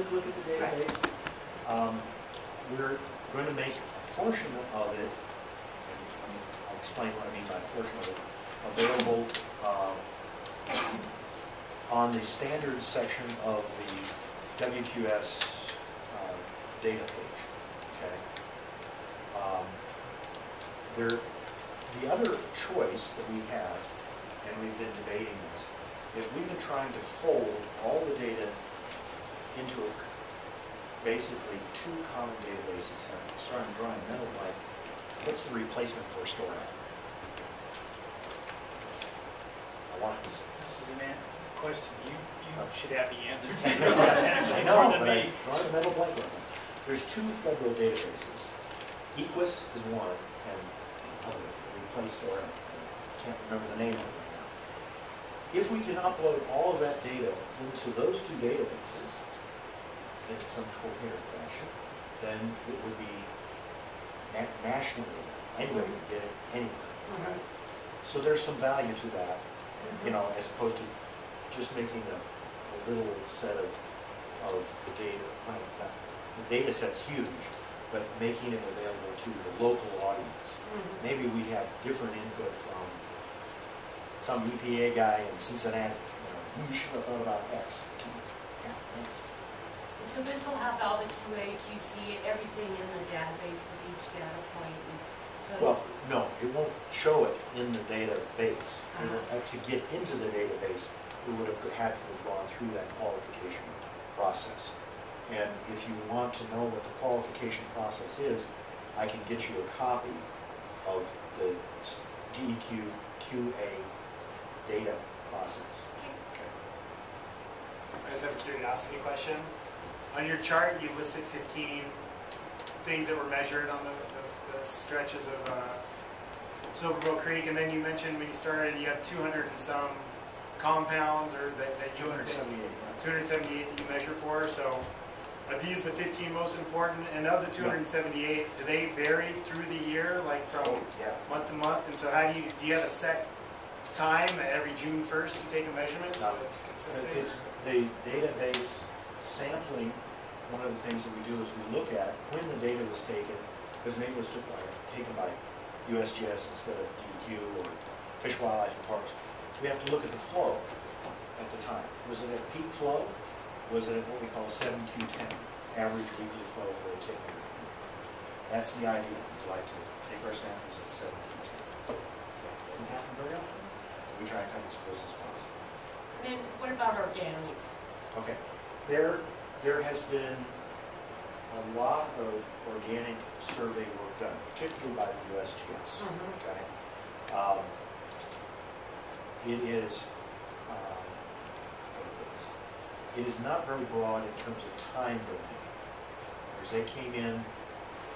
quick look at the database. We're going to make a portion of it, and I'll explain what I mean by portion of it, available on the standard section of the WQS data page. Okay. The other choice that we have, and we've been debating this, is we've been trying to fold all the data into basically two common databases. I'm starting to draw a mental blank. What's the replacement for StoreApp? I want this. This is a question you should have the answer to. I know, but I'm drawing a mental blank right now. There's two federal databases. EQUIS is one, and another, replace StoreApp. I can't remember the name of it right now. If we can upload all of that data into those two databases in some coherent fashion, then it would be nationally, anybody would get it anywhere. Right? So there's some value to that, you know, as opposed to just making a little set of the data. The data set's huge, but making it available to the local audience. Maybe we have different input from some EPA guy in Cincinnati. You know, you should have thought about X. Yeah, thanks. So this will have all the QA, QC, everything in the database with each data point. So well, no, it won't show it in the database. To get into the database, we would have had to have gone through that qualification process. And if you want to know what the qualification process is, I can get you a copy of the DEQ QA data process. Okay. I just have a curiosity question. On your chart, you listed 15 things that were measured on the stretches of Silverbow Creek, and then you mentioned when you started you had 200 and some compounds, or that you 278, yeah. 278 that you measure for. So are these the 15 most important? And of the 278, do they vary through the year, like from month to month? And so how do you have a set time every June 1st you take a measurement so it's consistent? It's the database sampling. One of the things that we do is we look at when the data was taken, because maybe it was taken by USGS instead of DEQ or Fish, Wildlife, and Parks. We have to look at the flow at the time. Was it a peak flow? Was it at what we call 7Q10, average weekly flow for a tick? That's the idea. We like to take our samples at 7Q10. Okay. Doesn't happen very often. We try and come as close as possible. then what about organics? Okay. There has been a lot of organic survey work done, particularly by the USGS. Okay. It is not very broad in terms of time domain. Whereas they came in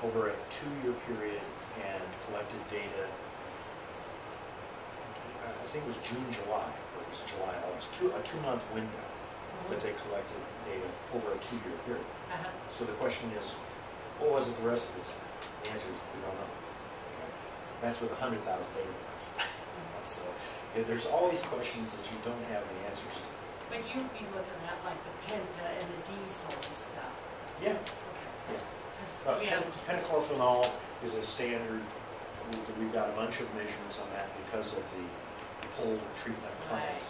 over a 2-year period and collected data. I think it was June, July, or it was July, August, a 2-month window that they collected data over a 2-year period. So the question is, what was it the rest of the time? The answer is, we don't know. Okay. That's with 100,000 data points. So there's always questions that you don't have the answers to. But you'd be looking at like the penta and the diesel and stuff. Yeah. Okay. Yeah. Pentachlorophenol is a standard. We've got a bunch of measurements on that because of the pull treatment plans.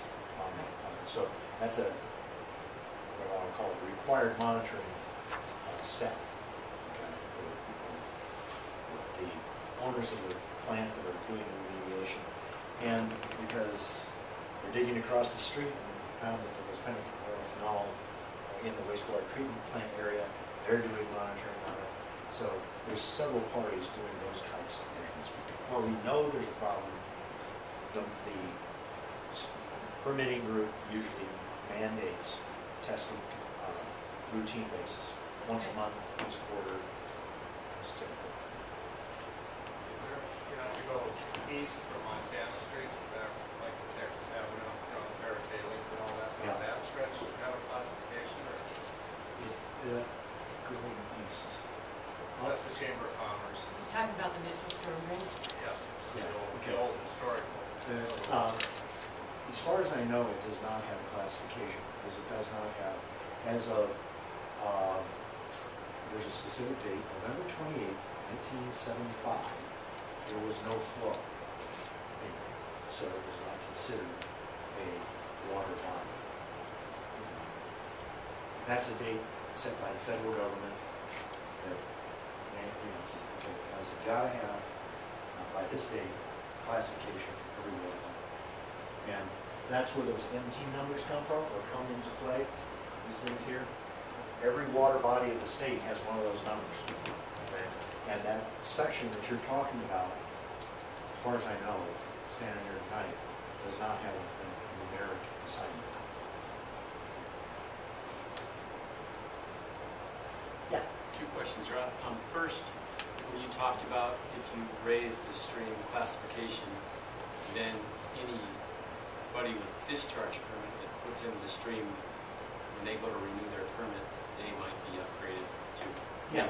So that's a, what I want to call it, required monitoring step. Okay, for the owners of the plant that are doing the remediation. And because they're digging across the street and found that there was pentachlorophenol in the wastewater treatment plant area, they're doing monitoring on it. So there's several parties doing those types of measurements. Where we know there's a problem, the permitting group usually mandates testing on a routine basis, once a month, once a quarter. Is there, you go east from Montana Street back like to Texas Avenue, Barrett tailings and all that? Does that stretch have a classification, or? Going east. That's the Chamber of Commerce. He's talking about the Mitchell program. Yes. Yeah. The old historical. As far as I know, it does not have a classification because it does not have, as of there's a specific date, November 28th, 1975, there was no flow. So it was not considered a water body. That's a date set by the federal government that, okay, guys, you gotta have, by this date, classification of every water body. And that's where those MT numbers come from, or come into play, these things here. Every water body of the state has one of those numbers. Okay? And that section that you're talking about, as far as I know, standing here tonight, does not have a numeric assignment. Yeah. Two questions, Rob. First, when you talked about if you raise the stream classification, then anybody with discharge permit that puts into the stream, when they go to renew their permit, they might be upgraded too. Yeah,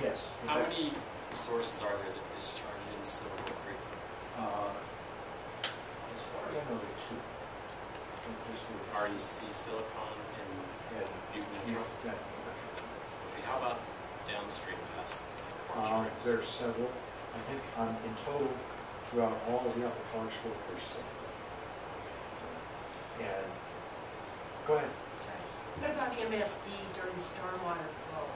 yes. How many sources are there that discharge in Silver Creek? As far as I know, there are two. REC, Silicon, and Butte Metro? Yeah. Okay, how about downstream past Clark Springs? There's several. I think in total, throughout all of the upper Clarksville, there's several. And, go ahead. What about MSD during stormwater flow?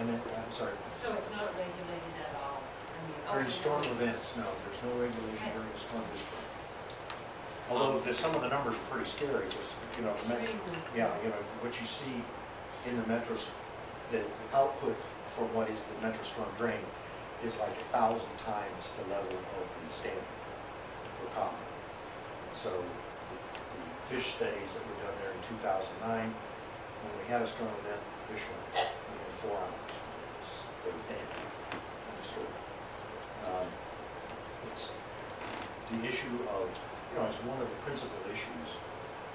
I'm sorry. So it's not regulated at all? I mean, During okay. storm events, no, there's no regulation during the storm discharge. Although some of the numbers are pretty scary, just, Extremely. what you see in the metros, the output for what is the metro storm drain is like 1,000 times the level of the standard for common. So the fish studies that were done there in 2009, when we had a storm event, fish went within 4 hours. They were dead in the storm. It's the issue of, it's one of the principal issues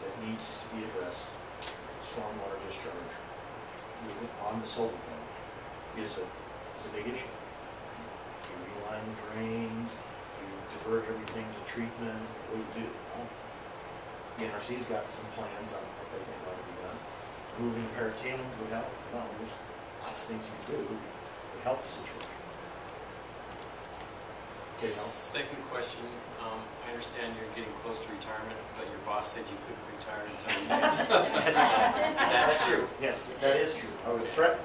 that needs to be addressed. Stormwater discharge on the Silver Belt is a big issue. You reline the drains, you divert everything to treatment. What do you do? Well, BNRC's got some plans on what they think ought to be done. Moving a pair of tailings would help. Well, there's lots of things you can do to help the situation. Okay, Second question, I understand you're getting close to retirement, but your boss said you couldn't retire until you finish. That's true. Yes, that is true. I was threatened.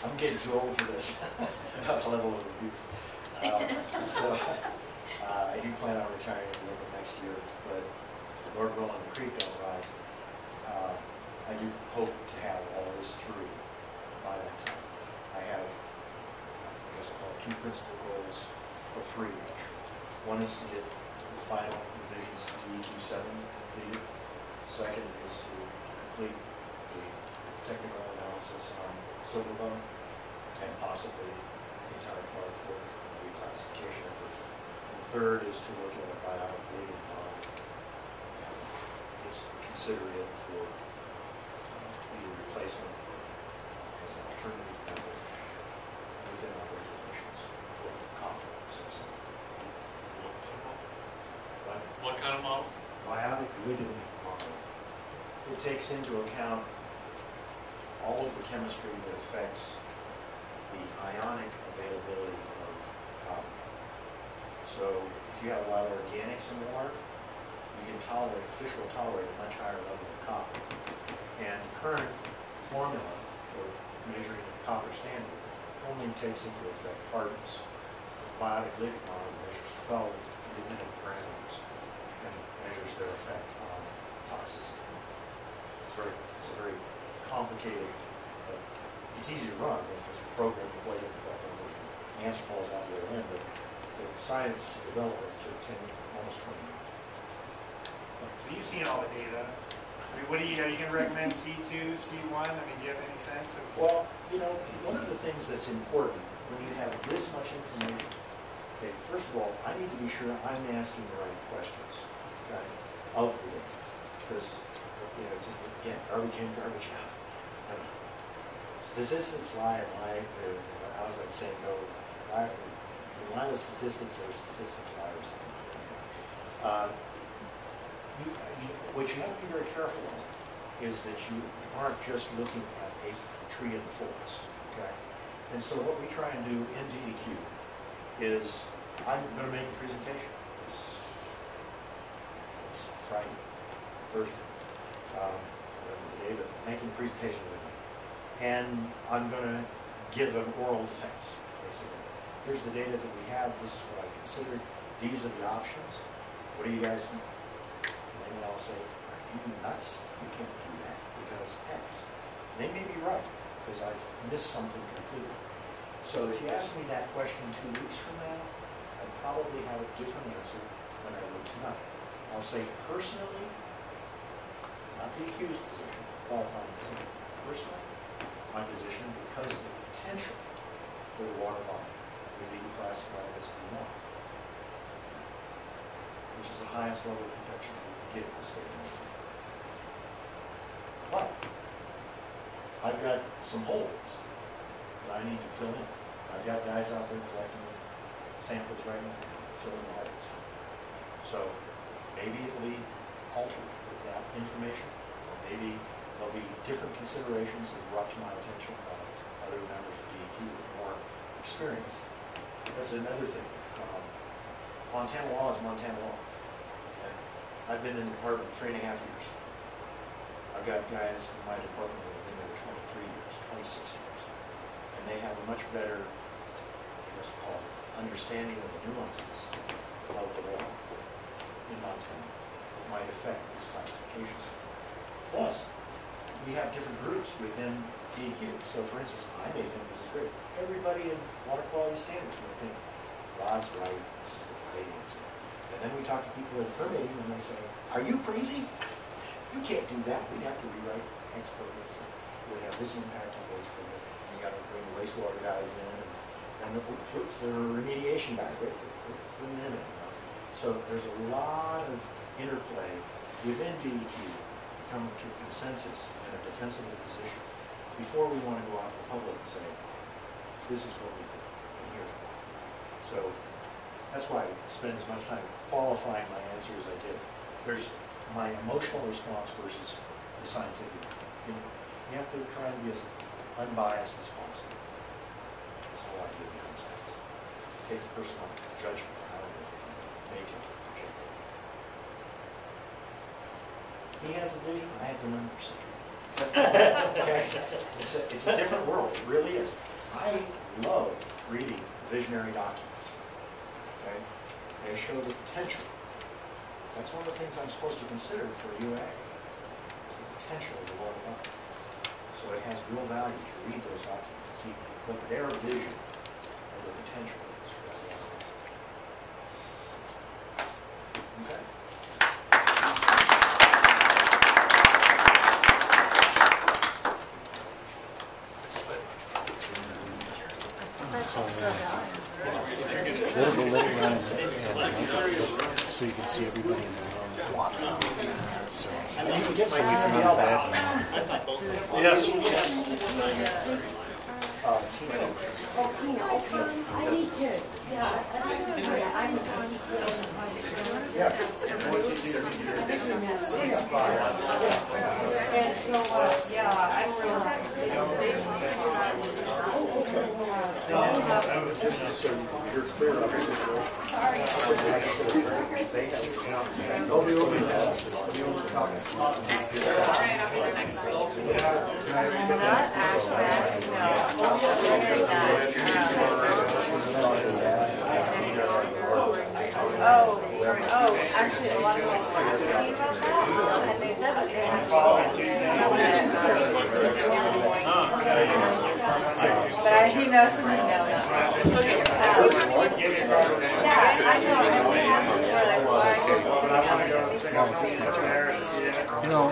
I'm getting too old for this, that level of abuse. So I do plan on retiring at the end of next year, but Lord willing, the creek don't rise. I do hope to have all this through by that time. I have, I guess I'll call it 2 principal goals, or 3 actually. One is to get the final revisions to DEQ 7 completed. Second is to complete the technical analysis on Silverbone and possibly the entire Clarksville reclassification effort. And the third is to look at a biotic bleeding model and it's considered for the replacement as an alternative method within our regulations for copper processing. What kind of model? Biotic ligand model. It takes into account all of the chemistry that affects the ionic availability of copper. So if you have a lot of organics in water, you can tolerate, fish will tolerate a much higher level of copper. And current formula for measuring the copper standard only takes into effect hardness. The biotic ligand model measures 12 independent parameters and measures their effect on toxicity. It's a very complicated, but it's easy to run. There's a program to play it, the answer falls out the other end, but the science to develop it took almost 20 years. So you've seen all the data. I mean, are you going to recommend C2, C1? I mean, do you have any sense of? Well, one of the things that's important when you have this much information, okay, first of all, I need to be sure I'm asking the right questions, okay, of the data. Because, it's, again, garbage in, garbage out. Statistics lie and lie. How's that saying go? Lie with statistics or statistics lie or something. What you have to be very careful of is that you aren't just looking at a tree in the forest, okay? And so what we try and do in DEQ is, I'm going to make a presentation. It's Friday, Thursday, David, making a presentation with me. And I'm going to give an oral defense, basically. Here's the data that we have, this is what I considered, these are the options. What do you guys think? And then I'll say, are you nuts? You can't do that because X. And they may be right, because I've missed something completely. So if you ask me that question 2 weeks from now, I'd probably have a different answer than I would tonight. I'll say personally, not the accused position, qualifying myself, personally, my position, because of the potential for the water body would be classified as B1, which is the highest level of protection we can get in the state of Montana. But I've got some holes that I need to fill in. I've got guys out there collecting samples right now, filling the holes. So maybe it'll be altered with that information, or maybe there'll be different considerations that brought to my attention by other members of DEQ with more experience. That's another thing. Montana law is Montana law. And I've been in the department 3.5 years. I've got guys in my department that have been there 23 years, 26 years. And they have a much better, what's called, understanding of the nuances of the law in Montana that might affect these classifications. Plus, we have different groups within DEQ. So for instance, I may think this is great. Everybody in water quality standards may think, Rod's right, this is the right answer. And then we talk to people in permitting and they say, are you crazy? You can't do that. We'd have to rewrite X permits. We'd have this impact on waste permit. We got to bring the wastewater guys in and the remediation guys, right? Let's bring them in. So there's a lot of interplay within DEQ to come to a consensus and a defensible position before we want to go out to the public and say, this is what we think, and here's why. So that's why I spend as much time qualifying my answer as I did. There's my emotional response versus the scientific. You have to try and be as unbiased as possible. That's all I give you insights. Take a personal judgment out of it and make it objective. He has the vision, I have the numbers. Okay? It's a different world, it really is. I love reading visionary documents. Okay? They show the potential. That's one of the things I'm supposed to consider for UA, is the potential of the water body. So it has real value to read those documents and see what their vision of the potential is for that water body. Okay? Little around so you can see everybody in the room. So You can get my TV help out. Yes. Tina. Oh, Tina, okay. I need to, yeah, I'm the county clerk. Yeah. And so, yeah, I'm really interested Just so you're clear of the situation. Actually, a lot of people talking about that, and they said but he knows something else. Yeah, I know. you know,